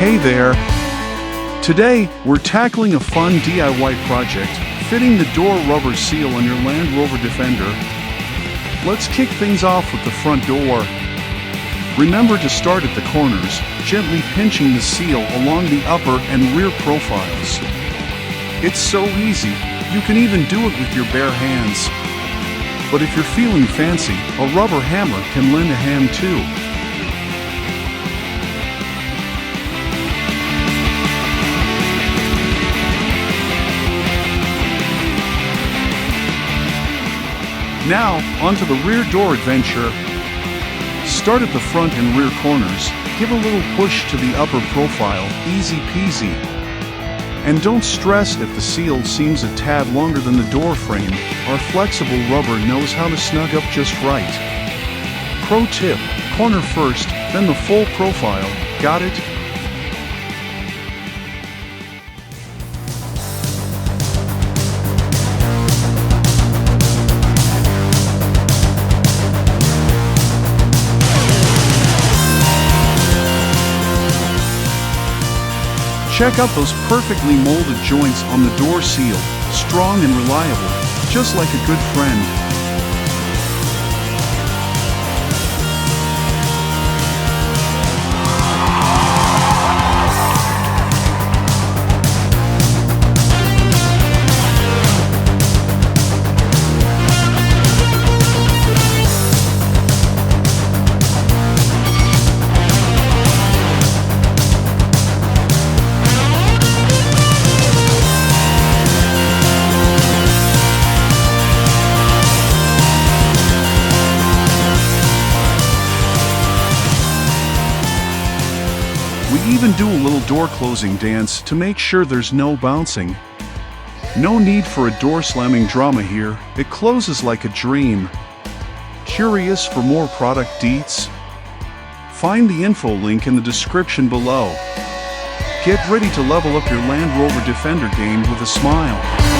Hey there! Today, we're tackling a fun DIY project, fitting the door rubber seal on your Land Rover Defender. Let's kick things off with the front door. Remember to start at the corners, gently pinching the seal along the upper and rear profiles. It's so easy, you can even do it with your bare hands. But if you're feeling fancy, a rubber hammer can lend a hand too. Now, onto the rear door adventure. Start at the front and rear corners, give a little push to the upper profile, easy peasy. And don't stress if the seal seems a tad longer than the door frame, our flexible rubber knows how to snug up just right. Pro tip, corner first, then the full profile, got it? Check out those perfectly molded joints on the door seal, strong and reliable, just like a good friend. We even do a little door closing dance to make sure there's no bouncing. No need for a door slamming drama here, it closes like a dream. Curious for more product deets? Find the info link in the description below. Get ready to level up your Land Rover Defender game with a smile.